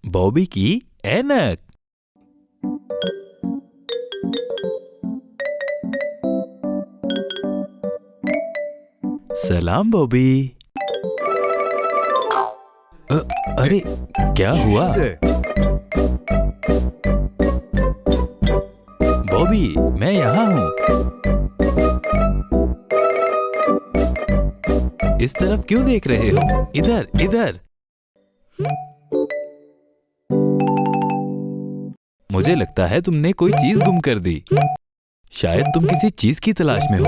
बॉबी की ऐनक। सलाम बॉबी। अरे क्या हुआ? बॉबी मैं यहाँ हूँ। इस तरफ क्यों देख रहे हो? इधर इधर। मुझे लगता है तुमने कोई चीज गुम कर दी। शायद तुम किसी चीज की तलाश में हो।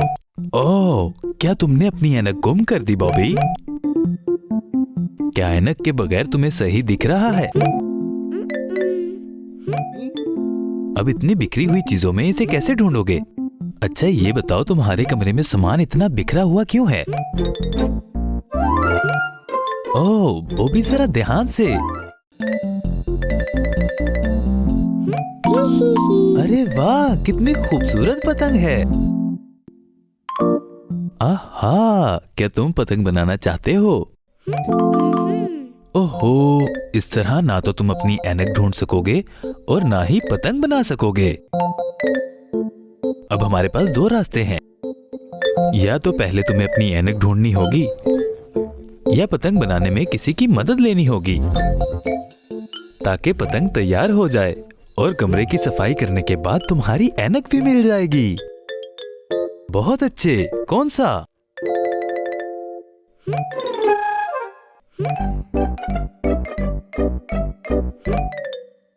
ओह, क्या तुमने अपनी ऐनक गुम कर दी बॉबी? क्या ऐनक के बगैर तुम्हें सही दिख रहा है? अब इतनी बिखरी हुई चीजों में इसे कैसे ढूंढोगे? अच्छा ये बताओ, तुम्हारे कमरे में सामान इतना बिखरा हुआ क्यों है? ओह बॉबी, जरा ध्यान से। अरे वाह, कितनी खूबसूरत पतंग है। आहा, क्या तुम पतंग बनाना चाहते हो? ओहो, इस तरह ना तो तुम अपनी ऐनक ढूंढ सकोगे और ना ही पतंग बना सकोगे। अब हमारे पास दो रास्ते हैं। या तो पहले तुम्हें अपनी ऐनक ढूंढनी होगी या पतंग बनाने में किसी की मदद लेनी होगी ताकि पतंग तैयार हो जाए और कमरे की सफाई करने के बाद तुम्हारी ऐनक भी मिल जाएगी। बहुत अच्छे। कौन सा?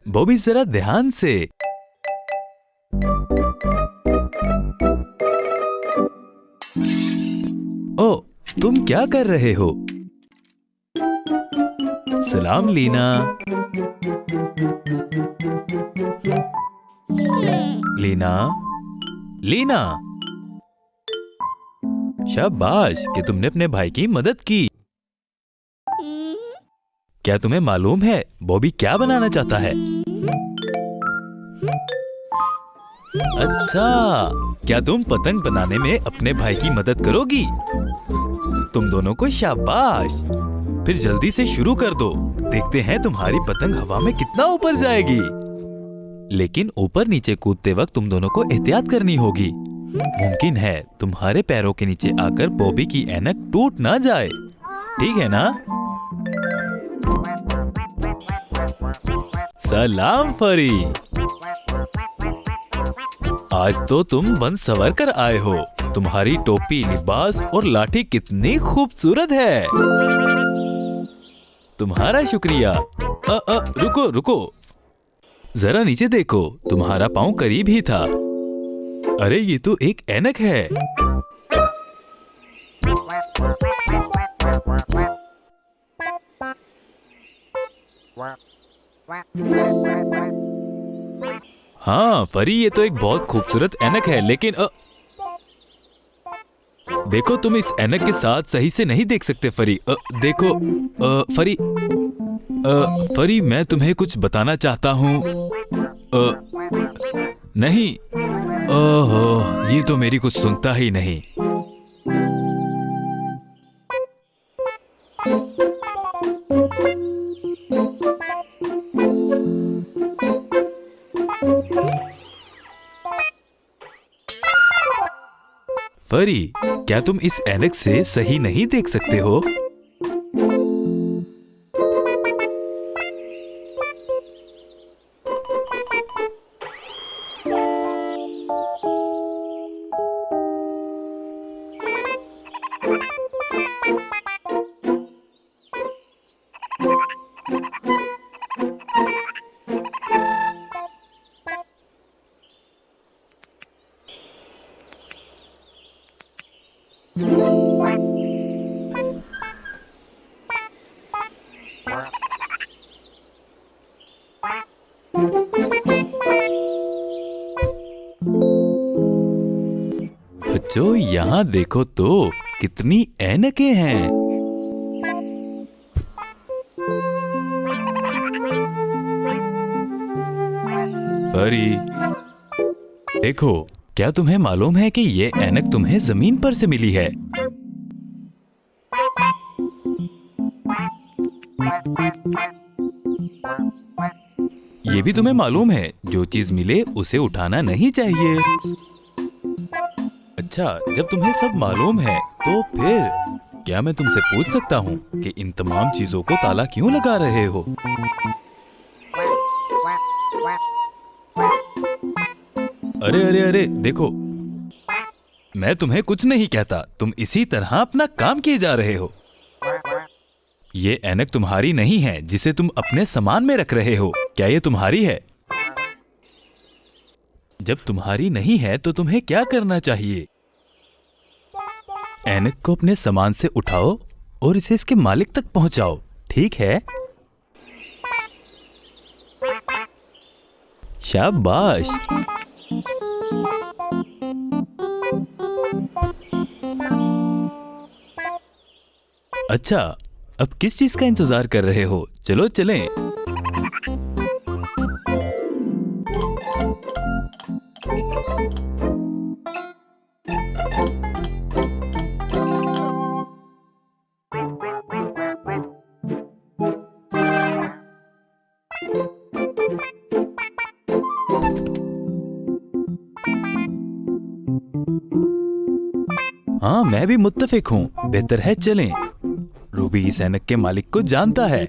बॉबी जरा ध्यान से। ओ, तुम क्या कर रहे हो? सलाम लीना। लीना, लीना, शाबाश कि तुमने अपने भाई की मदद की। क्या तुम्हें मालूम है बॉबी क्या बनाना चाहता है? अच्छा, क्या तुम पतंग बनाने में अपने भाई की मदद करोगी? तुम दोनों को शाबाश। फिर जल्दी से शुरू कर दो। देखते हैं तुम्हारी पतंग हवा में कितना ऊपर जाएगी। लेकिन ऊपर नीचे कूदते वक्त तुम दोनों को एहतियात करनी होगी। मुमकिन है तुम्हारे पैरों के नीचे आकर बॉबी की ऐनक टूट ना जाए। ठीक है ना? सलाम फरी। आज तो तुम बन सवर कर आए हो। तुम्हारी टोपी, लिबास और लाठी कितनी खूबसूरत है। तुम्हारा शुक्रिया। रुको रुको, जरा नीचे देखो, तुम्हारा पाँव करीब ही था। अरे ये तो एक ऐनक है। हाँ फरी, ये तो एक बहुत खूबसूरत ऐनक है, लेकिन देखो तुम इस ऐनक के साथ सही से नहीं देख सकते फरी। देखो फरी, फरी मैं तुम्हें कुछ बताना चाहता हूँ। नहीं, ओहो, ये तो मेरी कुछ सुनता ही नहीं। फरी, क्या तुम इस ऐनक से सही नहीं देख सकते हो? बच्चों, यहाँ देखो तो कितनी ऐनकें हैं। परी, देखो, क्या तुम्हें मालूम है कि ये ऐनक तुम्हें जमीन पर से मिली है? ये भी तुम्हें मालूम है, जो चीज मिले उसे उठाना नहीं चाहिए। अच्छा, जब तुम्हें सब मालूम है, तो फिर क्या मैं तुमसे पूछ सकता हूँ कि इन तमाम चीजों को ताला क्यों लगा रहे हो? अरे अरे अरे, देखो, मैं तुम्हें कुछ नहीं कहता, तुम इसी तरह अपना काम किए जा रहे हो। ये ऐनक तुम्हारी नहीं है जिसे तुम अपने सामान में रख रहे हो। क्या ये तुम्हारी है? जब तुम्हारी नहीं है तो तुम्हें क्या करना चाहिए? ऐनक को अपने सामान से उठाओ और इसे इसके मालिक तक पहुंचाओ, ठीक है? शाबाश। अच्छा, अब किस चीज का इंतजार कर रहे हो? चलो चलें। हाँ, मैं भी मुत्तफिक हूँ। बेहतर है चलें। रूबी इस ऐनक के मालिक को जानता है।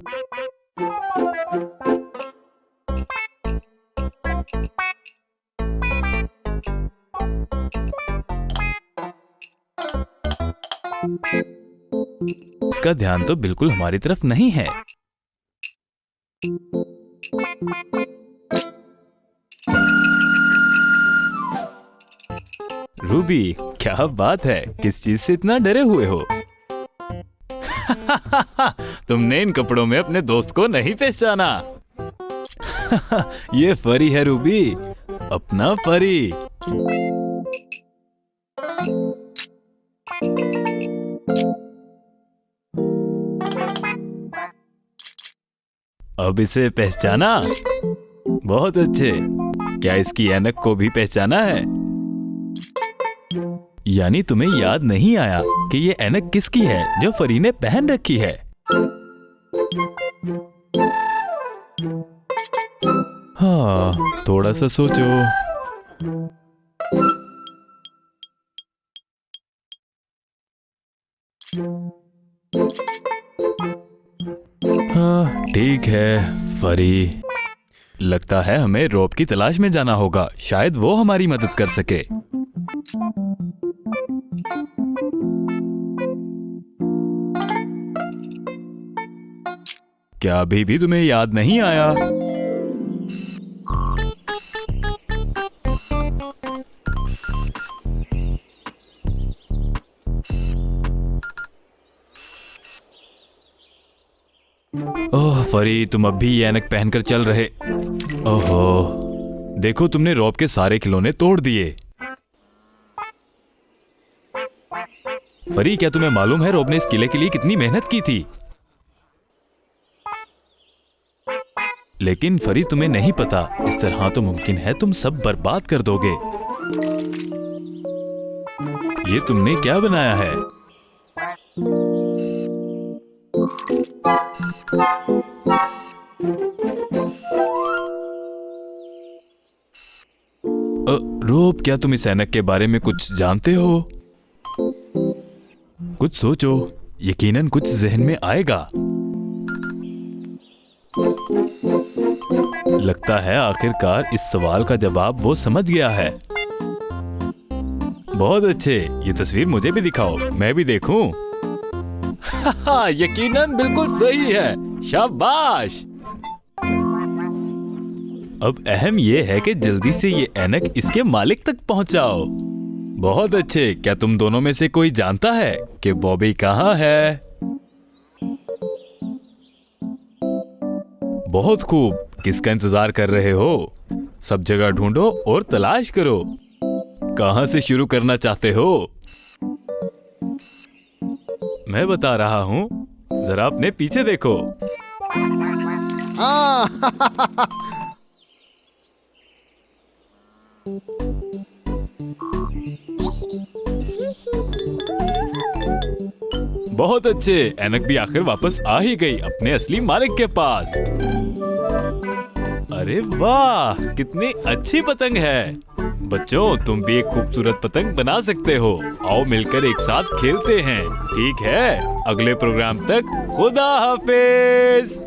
उसका ध्यान तो बिल्कुल हमारी तरफ नहीं है। रूबी, क्या बात है? किस चीज से इतना डरे हुए हो? तुमने इन कपड़ों में अपने दोस्त को नहीं पहचाना। ये फरी है रूबी, अपना फरी। अब इसे पहचाना? बहुत अच्छे। क्या इसकी ऐनक को भी पहचाना है? यानी तुम्हें याद नहीं आया कि ये ऐनक किसकी है जो फरी ने पहन रखी है? हाँ, थोड़ा सा सोचो। हाँ, ठीक है फरी। लगता है हमें रोब की तलाश में जाना होगा, शायद वो हमारी मदद कर सके। क्या अभी भी तुम्हें याद नहीं आया? ओह फरी, तुम अब भी ये ऐनक पहनकर चल रहे। ओहो, देखो तुमने रॉब के सारे खिलौने तोड़ दिए। फरी, क्या तुम्हें मालूम है रॉब ने इस किले के लिए कितनी मेहनत की थी? लेकिन फरी, तुम्हें नहीं पता, इस तरह तो मुमकिन है तुम सब बर्बाद कर दोगे। ये तुमने क्या बनाया है? रोब, क्या तुम इस ऐनक के बारे में कुछ जानते हो? कुछ सोचो, यकीनन कुछ जहन में आएगा। लगता है आखिरकार इस सवाल का जवाब वो समझ गया है। बहुत अच्छे, ये तस्वीर मुझे भी दिखाओ, मैं भी देखूं। यकीनन बिल्कुल सही है, शाबाश। अब अहम ये है कि जल्दी से ये ऐनक इसके मालिक तक पहुंचाओ। बहुत अच्छे। क्या तुम दोनों में से कोई जानता है कि बॉबी कहाँ है? बहुत खूब। किसका इंतजार कर रहे हो? सब जगह ढूंढो और तलाश करो। कहाँ से शुरू करना चाहते हो? मैं बता रहा हूँ, जरा अपने पीछे देखो। बहुत अच्छे, ऐनक भी आखिर वापस आ ही गई अपने असली मालिक के पास। अरे वाह, कितनी अच्छी पतंग है। बच्चों, तुम भी एक खूबसूरत पतंग बना सकते हो। आओ मिलकर एक साथ खेलते हैं, ठीक है? अगले प्रोग्राम तक खुदा हाफिज।